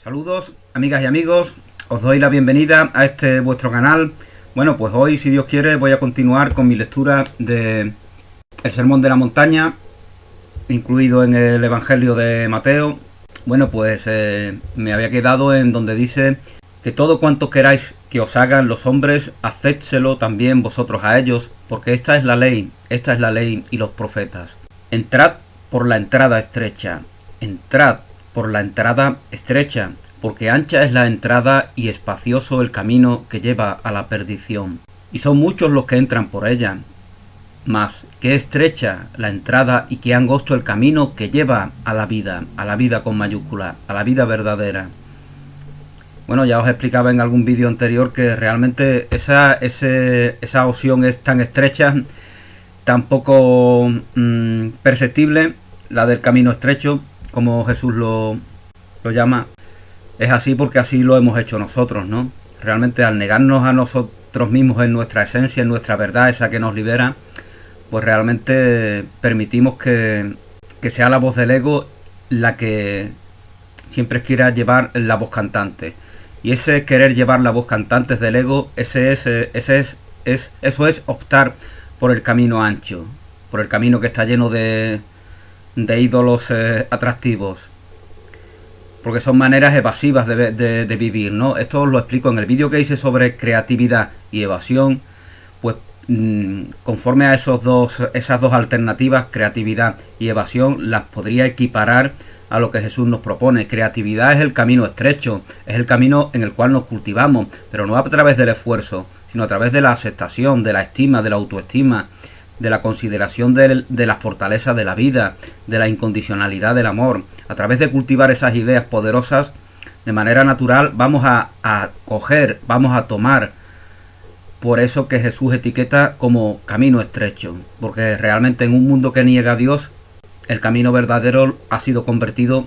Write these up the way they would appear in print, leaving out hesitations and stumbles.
Saludos, amigas y amigos, os doy la bienvenida a este vuestro canal. Bueno, pues hoy, si Dios quiere, voy a continuar con mi lectura de El Sermón de la Montaña, incluido en el Evangelio de Mateo. Bueno, pues me había quedado en donde dice que todo cuanto queráis que os hagan los hombres, hacédselo también vosotros a ellos, porque esta es la ley y los profetas. Entrad por la entrada estrecha, entrad por la entrada estrecha, porque ancha es la entrada y espacioso el camino que lleva a la perdición, y son muchos los que entran por ella. Mas qué estrecha la entrada y qué angosto el camino que lleva a la vida con mayúscula, a la vida verdadera. Bueno, ya os explicaba en algún vídeo anterior que realmente esa opción es tan estrecha, tan poco perceptible, la del camino estrecho, como Jesús lo llama. Es así porque así lo hemos hecho nosotros, ¿no? Realmente al negarnos a nosotros mismos en nuestra esencia, en nuestra verdad, esa que nos libera, pues realmente permitimos que sea la voz del ego la que siempre quiera llevar la voz cantante. Y ese querer llevar la voz cantante del ego, eso es optar por el camino ancho, por el camino que está lleno de ídolos atractivos, porque son maneras evasivas de vivir, ¿no? Esto os lo explico en el vídeo que hice sobre creatividad y evasión. Pues conforme a esas dos alternativas, creatividad y evasión, las podría equiparar a lo que Jesús nos propone. Creatividad es el camino estrecho, es el camino en el cual nos cultivamos, pero no a través del esfuerzo, sino a través de la aceptación, de la estima, de la autoestima, de la consideración de la fortaleza de la vida, de la incondicionalidad del amor. A través de cultivar esas ideas poderosas, de manera natural vamos a coger, vamos a tomar por eso que Jesús etiqueta como camino estrecho, porque realmente en un mundo que niega a Dios, el camino verdadero ha sido convertido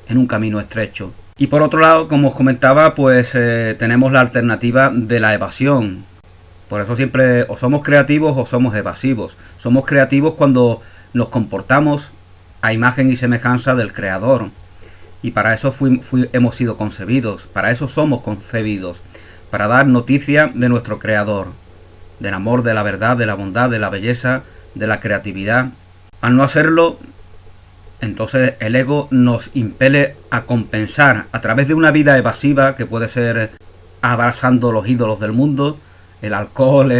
en un camino estrecho. Y por otro lado, como os comentaba, pues tenemos la alternativa de la evasión. Por eso siempre o somos creativos o somos evasivos. Somos creativos cuando nos comportamos a imagen y semejanza del Creador. Y para eso hemos sido concebidos, para eso somos concebidos, para dar noticia de nuestro Creador, del amor, de la verdad, de la bondad, de la belleza, de la creatividad. Al no hacerlo, entonces el ego nos impele a compensar a través de una vida evasiva que puede ser abrazando los ídolos del mundo, el alcohol,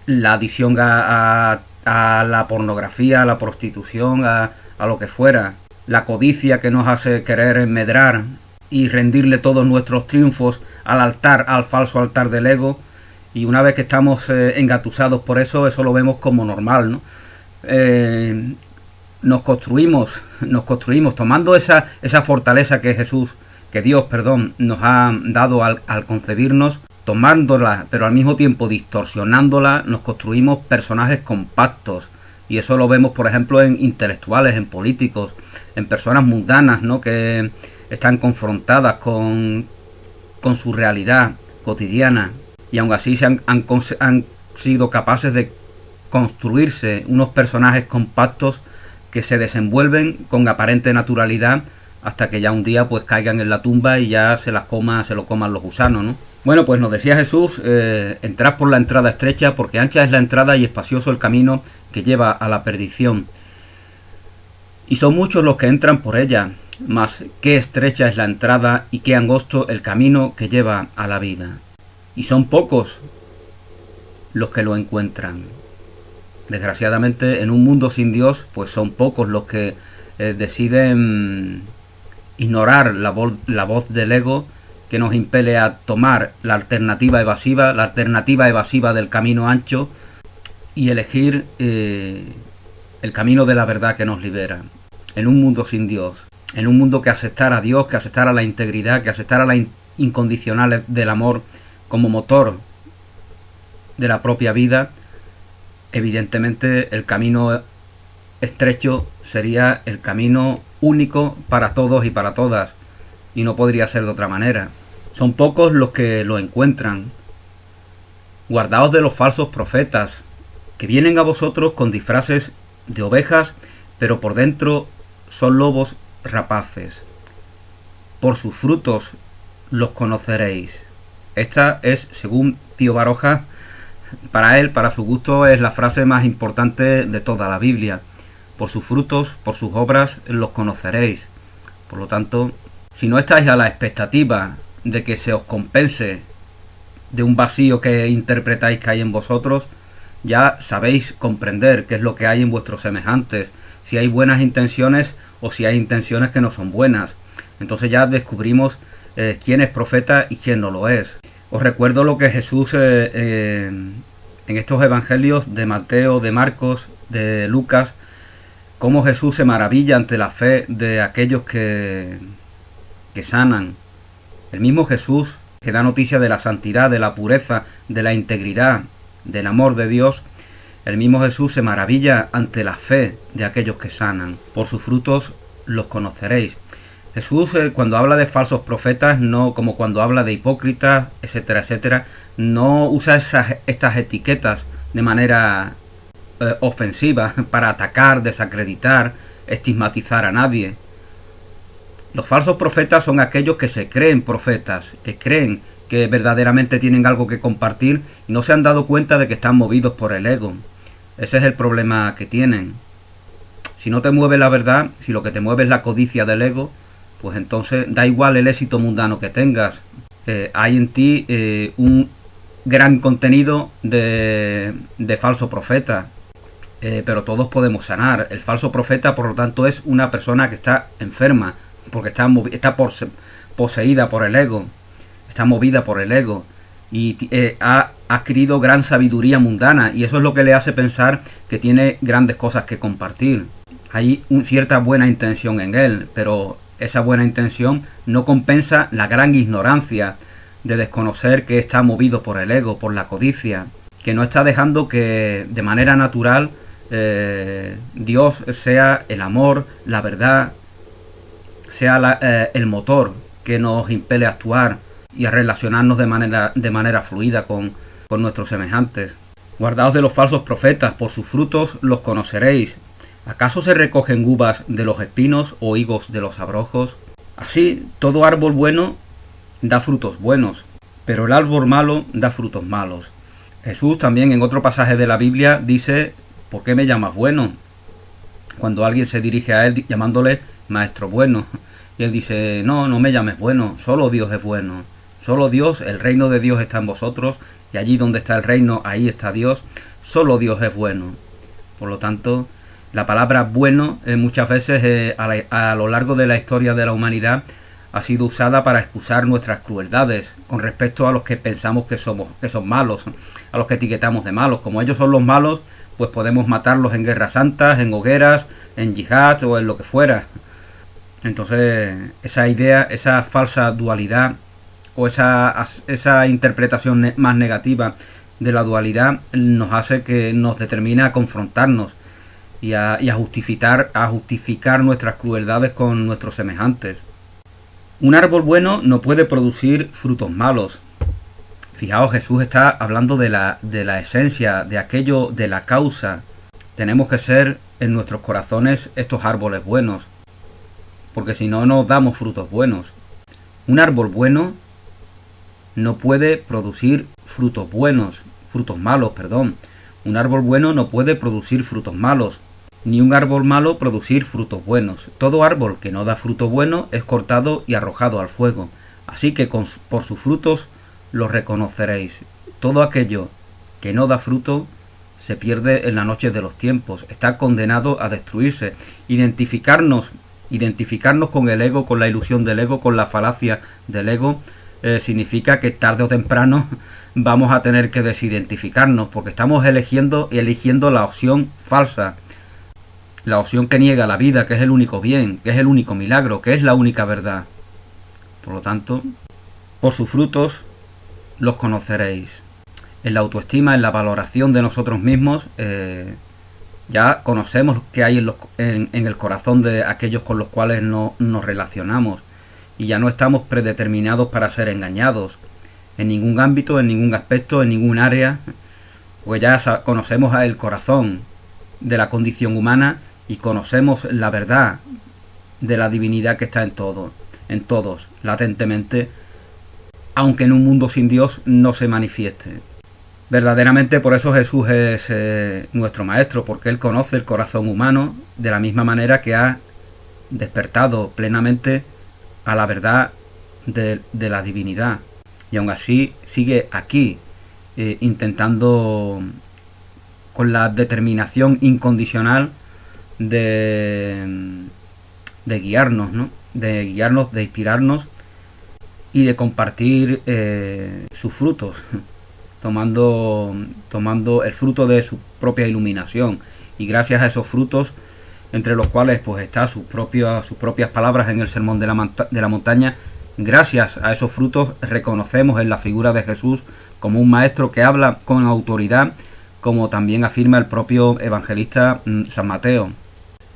la adicción a la pornografía, a la prostitución, a lo que fuera, la codicia que nos hace querer medrar y rendirle todos nuestros triunfos al altar, al falso altar del ego. Y una vez que estamos engatusados por eso lo vemos como normal, ¿no? Nos construimos tomando esa fortaleza que Dios nos ha dado al concebirnos, tomándola, pero al mismo tiempo distorsionándola, nos construimos personajes compactos. Y eso lo vemos, por ejemplo, en intelectuales, en políticos, en personas mundanas, ¿no? Que están confrontadas con su realidad cotidiana, y aún así han sido capaces de construirse unos personajes compactos que se desenvuelven con aparente naturalidad hasta que ya un día pues caigan en la tumba y ya se lo coman los gusanos, ¿no? Bueno, pues nos decía Jesús, entrad por la entrada estrecha, porque ancha es la entrada y espacioso el camino que lleva a la perdición, y son muchos los que entran por ella. Mas qué estrecha es la entrada y qué angosto el camino que lleva a la vida, y son pocos los que lo encuentran. Desgraciadamente, en un mundo sin Dios, pues son pocos los que deciden ignorar la voz del ego, que nos impele a tomar la alternativa evasiva del camino ancho, y elegir el camino de la verdad que nos libera. En un mundo sin Dios, en un mundo que aceptara a Dios, que aceptara la integridad, que aceptara la incondicional del amor como motor de la propia vida, evidentemente el camino estrecho sería el camino único para todos y para todas, y no podría ser de otra manera. Son pocos los que lo encuentran. Guardaos de los falsos profetas, que vienen a vosotros con disfraces de ovejas, pero por dentro son lobos rapaces. por sus frutos los conoceréis. Esta es, según Pío Baroja, para él, para su gusto, es la frase más importante de toda la Biblia. Por sus frutos, por sus obras, los conoceréis. Por lo tanto, si no estáis a la expectativa de que se os compense de un vacío que interpretáis que hay en vosotros, ya sabéis comprender qué es lo que hay en vuestros semejantes, si hay buenas intenciones o si hay intenciones que no son buenas. Entonces ya descubrimos quién es profeta y quién no lo es. Os recuerdo lo que Jesús en estos evangelios de Mateo, de Marcos, de Lucas, cómo Jesús se maravilla ante la fe de aquellos que sanan. El mismo Jesús que da noticia de la santidad, de la pureza, de la integridad, del amor de Dios, el mismo Jesús se maravilla ante la fe de aquellos que sanan. Por sus frutos los conoceréis. Jesús, cuando habla de falsos profetas, no como cuando habla de hipócritas, etcétera, etcétera, no usa estas etiquetas de manera ofensiva para atacar, desacreditar, estigmatizar a nadie. Los falsos profetas son aquellos que se creen profetas, que creen que verdaderamente tienen algo que compartir y no se han dado cuenta de que están movidos por el ego. Ese es el problema que tienen. Si no te mueve la verdad, si lo que te mueve es la codicia del ego, pues entonces da igual el éxito mundano que tengas. Hay en ti un gran contenido de falso profeta, pero todos podemos sanar. El falso profeta, por lo tanto, es una persona que está enferma, porque está poseída por el ego, está movida por el ego y ha adquirido gran sabiduría mundana, y eso es lo que le hace pensar que tiene grandes cosas que compartir. Hay cierta buena intención en él, pero esa buena intención no compensa la gran ignorancia de desconocer que está movido por el ego, por la codicia, que no está dejando que de manera natural Dios sea el amor, la verdad, sea el motor que nos impele a actuar y a relacionarnos de manera fluida con nuestros semejantes. Guardaos de los falsos profetas, por sus frutos los conoceréis. ¿Acaso se recogen uvas de los espinos o higos de los abrojos? Así, todo árbol bueno da frutos buenos, pero el árbol malo da frutos malos. Jesús también en otro pasaje de la Biblia dice: ¿por qué me llamas bueno? Cuando alguien se dirige a él llamándole maestro bueno, y él dice: no me llames bueno, solo Dios es bueno, solo Dios, el reino de Dios está en vosotros, y allí donde está el reino, ahí está Dios, solo Dios es bueno. Por lo tanto, la palabra bueno muchas veces a lo largo de la historia de la humanidad ha sido usada para excusar nuestras crueldades con respecto a los que pensamos que son malos, a los que etiquetamos de malos. Como ellos son los malos, pues podemos matarlos en guerras santas, en hogueras, en yihad o en lo que fuera. Entonces, esa idea, esa falsa dualidad o esa interpretación más negativa de la dualidad nos hace que nos determina a confrontarnos y a justificar nuestras crueldades con nuestros semejantes. Un árbol bueno no puede producir frutos malos. Fijaos, Jesús está hablando de la esencia, de aquello, de la causa. Tenemos que ser en nuestros corazones estos árboles buenos, porque si no, no damos frutos buenos. Un árbol bueno no puede producir frutos malos. Un árbol bueno no puede producir frutos malos, ni un árbol malo producir frutos buenos. Todo árbol que no da fruto bueno es cortado y arrojado al fuego. Así que por sus frutos los reconoceréis. Todo aquello que no da fruto se pierde en la noche de los tiempos, está condenado a destruirse. Identificarnos con el ego, con la ilusión del ego, con la falacia del ego, significa que tarde o temprano vamos a tener que desidentificarnos, porque estamos eligiendo la opción falsa, la opción que niega la vida, que es el único bien, que es el único milagro, que es la única verdad. Por lo tanto, por sus frutos los conoceréis. En la autoestima, en la valoración de nosotros mismos, ya conocemos qué hay en el corazón de aquellos con los cuales nos relacionamos, y ya no estamos predeterminados para ser engañados en ningún ámbito, en ningún aspecto, en ningún área, pues ya conocemos el corazón de la condición humana y conocemos la verdad de la divinidad que está en todo. en todos, latentemente, aunque en un mundo sin Dios no se manifieste. Verdaderamente por eso Jesús es nuestro Maestro, porque Él conoce el corazón humano de la misma manera que ha despertado plenamente a la verdad de la divinidad. Y aún así sigue aquí intentando, con la determinación incondicional de guiarnos, ¿no? De guiarnos, de inspirarnos y de compartir sus frutos, tomando el fruto de su propia iluminación, y gracias a esos frutos, entre los cuales pues está sus propias palabras en el Sermón de la Montaña, gracias a esos frutos reconocemos en la figura de Jesús como un maestro que habla con autoridad, como también afirma el propio evangelista San Mateo.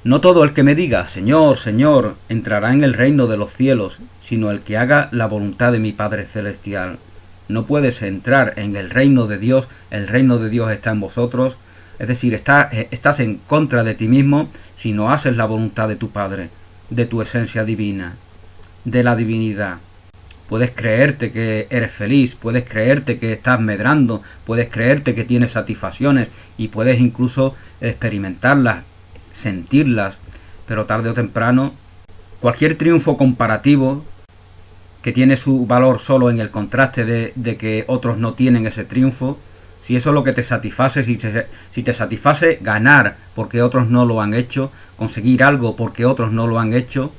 No todo el que me diga Señor, Señor, entrará en el reino de los cielos, sino el que haga la voluntad de mi Padre Celestial. No puedes entrar en el reino de Dios está en vosotros, es decir, estás en contra de ti mismo si no haces la voluntad de tu Padre, de tu esencia divina, de la divinidad. Puedes creerte que eres feliz, puedes creerte que estás medrando, puedes creerte que tienes satisfacciones y puedes incluso experimentarlas, sentirlas, pero tarde o temprano cualquier triunfo comparativo que tiene su valor solo en el contraste de que otros no tienen ese triunfo, si eso es lo que te satisface, si te satisface ganar porque otros no lo han hecho, conseguir algo porque otros no lo han hecho,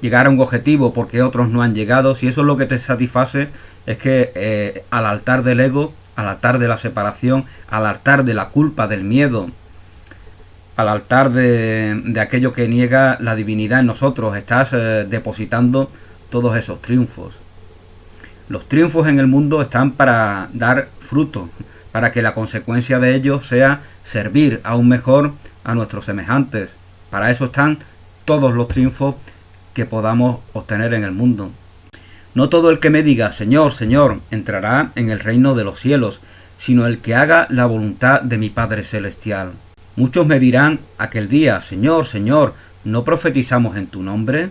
llegar a un objetivo porque otros no han llegado, si eso es lo que te satisface, es que al altar del ego, al altar de la separación, al altar de la culpa, del miedo, al altar de aquello que niega la divinidad en nosotros, estás depositando todos esos triunfos. Los triunfos en el mundo están para dar fruto, para que la consecuencia de ellos sea servir aún mejor a nuestros semejantes. Para eso están todos los triunfos que podamos obtener en el mundo. No todo el que me diga Señor, Señor, entrará en el reino de los cielos, sino el que haga la voluntad de mi Padre Celestial. Muchos me dirán aquel día, Señor, Señor, ¿no profetizamos en tu nombre?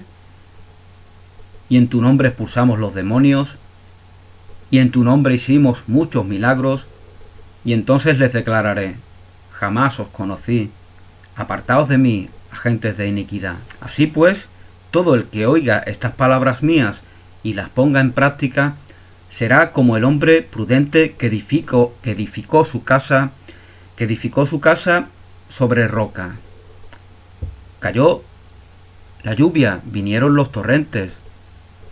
Y en tu nombre expulsamos los demonios, y en tu nombre hicimos muchos milagros, y entonces les declararé, jamás os conocí, apartaos de mí, agentes de iniquidad. Así pues, todo el que oiga estas palabras mías y las ponga en práctica, será como el hombre prudente que edificó su casa sobre roca. Cayó la lluvia, vinieron los torrentes,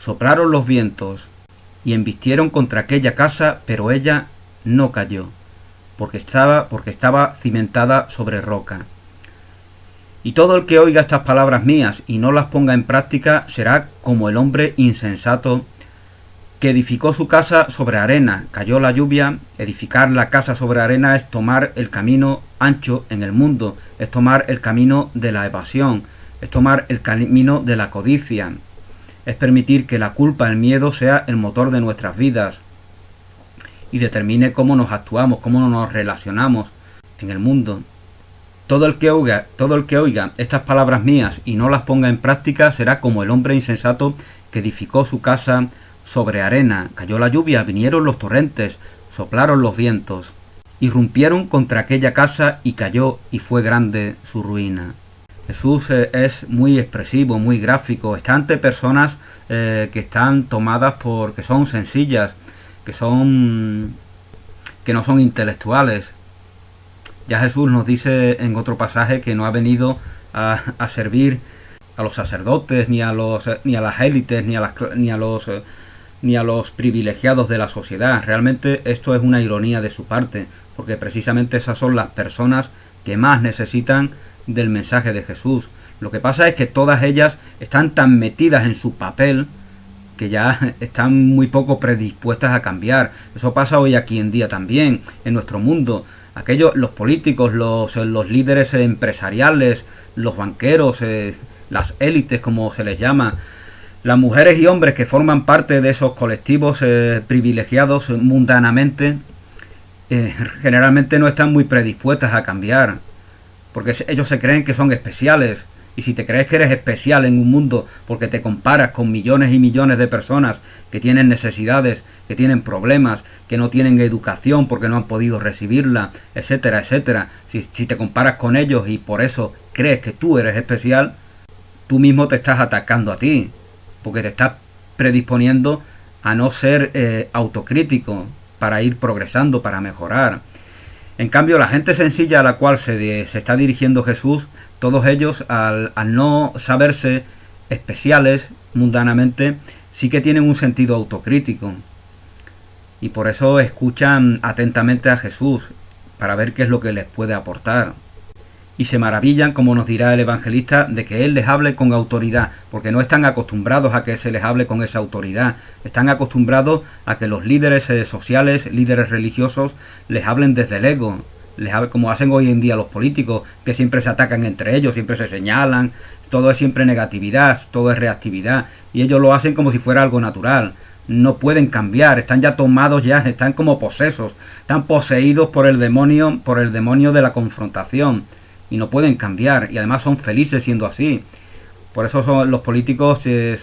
soplaron los vientos y embistieron contra aquella casa, pero ella no cayó, porque estaba cimentada sobre roca. Y todo el que oiga estas palabras mías y no las ponga en práctica será como el hombre insensato que edificó su casa sobre arena. Cayó la lluvia. Edificar la casa sobre arena es tomar el camino ancho en el mundo, es tomar el camino de la evasión, es tomar el camino de la codicia, es permitir que la culpa, el miedo sea el motor de nuestras vidas y determine cómo nos actuamos, cómo nos relacionamos en el mundo. Todo el que oiga estas palabras mías y no las ponga en práctica será como el hombre insensato que edificó su casa sobre arena. Cayó la lluvia, vinieron los torrentes, soplaron los vientos, irrumpieron contra aquella casa y cayó, y fue grande su ruina. Jesús es muy expresivo, muy gráfico. Está ante personas que están tomadas que son sencillas, que no son intelectuales. Ya Jesús nos dice en otro pasaje que no ha venido a servir a los sacerdotes, ni a las élites, ni a los privilegiados de la sociedad. Realmente esto es una ironía de su parte, porque precisamente esas son las personas que más necesitan del mensaje de Jesús. Lo que pasa es que todas ellas están tan metidas en su papel que ya están muy poco predispuestas a cambiar. Eso pasa hoy aquí en día también, en nuestro mundo. Los políticos, los líderes empresariales, los banqueros, las élites como se les llama, las mujeres y hombres que forman parte de esos colectivos privilegiados mundanamente, generalmente no están muy predispuestas a cambiar, porque ellos se creen que son especiales Y si te crees que eres especial en un mundo porque te comparas con millones y millones de personas que tienen necesidades, que tienen problemas, que no tienen educación porque no han podido recibirla, etcétera, etcétera, si te comparas con ellos y por eso crees que tú eres especial, tú mismo te estás atacando a ti, porque te estás predisponiendo a no ser autocrítico para ir progresando, para mejorar. En cambio, la gente sencilla a la cual se está dirigiendo Jesús, todos ellos, al no saberse especiales mundanamente, sí que tienen un sentido autocrítico. Y por eso escuchan atentamente a Jesús, para ver qué es lo que les puede aportar. Y se maravillan, como nos dirá el evangelista, de que Él les hable con autoridad, porque no están acostumbrados a que se les hable con esa autoridad. Están acostumbrados a que los líderes sociales, líderes religiosos, les hablen desde el ego, como hacen hoy en día los políticos, que siempre se atacan entre ellos, siempre se señalan, todo es siempre negatividad, todo es reactividad, y ellos lo hacen como si fuera algo natural. No pueden cambiar, están ya tomados, ya están como posesos, están poseídos por el demonio de la confrontación, y no pueden cambiar, y además son felices siendo así. Por eso los políticos se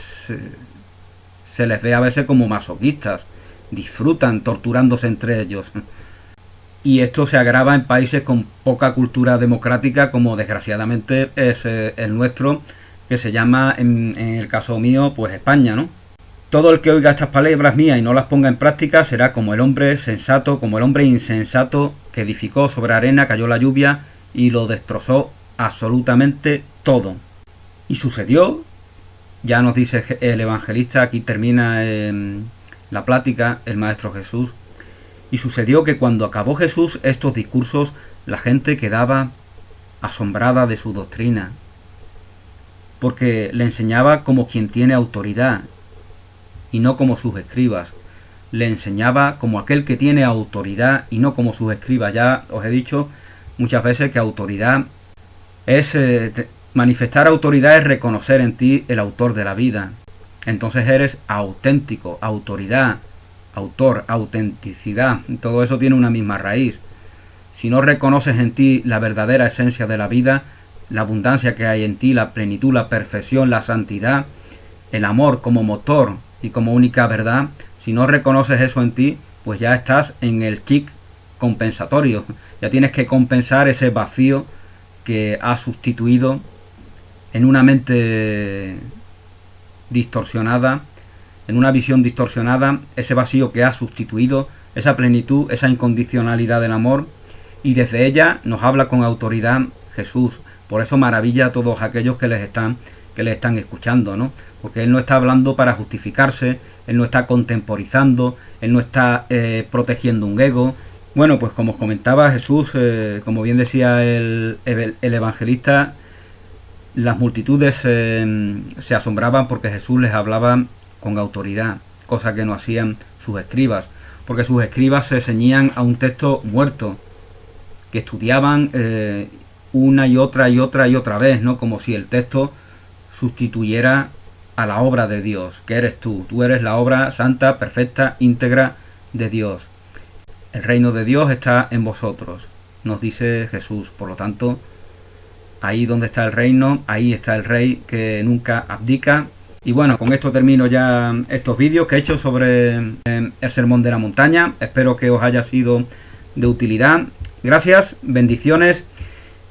les ve a veces como masoquistas, disfrutan torturándose entre ellos. Y esto se agrava en países con poca cultura democrática, como desgraciadamente es el nuestro, que se llama, en el caso mío, pues España, ¿no? Todo el que oiga estas palabras mías y no las ponga en práctica será como el hombre sensato, como el hombre insensato que edificó sobre arena, cayó la lluvia y lo destrozó absolutamente todo. Y sucedió, ya nos dice el evangelista, aquí termina la plática, el Maestro Jesús, y sucedió que cuando acabó Jesús estos discursos, la gente quedaba asombrada de su doctrina, porque le enseñaba como quien tiene autoridad, y no como sus escribas. Le enseñaba como aquel que tiene autoridad y no como sus escribas. Ya os he dicho muchas veces que autoridad es manifestar autoridad, es reconocer en ti el autor de la vida. Entonces eres auténtico, autoridad, autor, autenticidad, todo eso tiene una misma raíz. Si no reconoces en ti la verdadera esencia de la vida, la abundancia que hay en ti, la plenitud, la perfección, la santidad, el amor como motor y como única verdad, si no reconoces eso en ti, pues ya estás en el chic compensatorio. Ya tienes que compensar ese vacío que ha sustituido en una mente distorsionada, en una visión distorsionada, ese vacío que ha sustituido esa plenitud, esa incondicionalidad del amor, y desde ella nos habla con autoridad Jesús. Por eso maravilla a todos aquellos que les están escuchando, ¿no? Porque Él no está hablando para justificarse, Él no está contemporizando, Él no está protegiendo un ego. Bueno, pues como os comentaba Jesús, como bien decía el evangelista, las multitudes se asombraban porque Jesús les hablaba con autoridad, cosa que no hacían sus escribas, porque sus escribas se ceñían a un texto muerto, que estudiaban una y otra vez, ¿no? Como si el texto sustituyera a la obra de Dios, que eres tú eres la obra santa, perfecta, íntegra de Dios. El reino de Dios está en vosotros, nos dice Jesús. Por lo tanto, ahí donde está el reino, ahí está el rey que nunca abdica. Y bueno, con esto termino ya estos vídeos que he hecho sobre el Sermón de la Montaña. Espero que os haya sido de utilidad. Gracias, bendiciones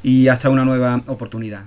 y hasta una nueva oportunidad.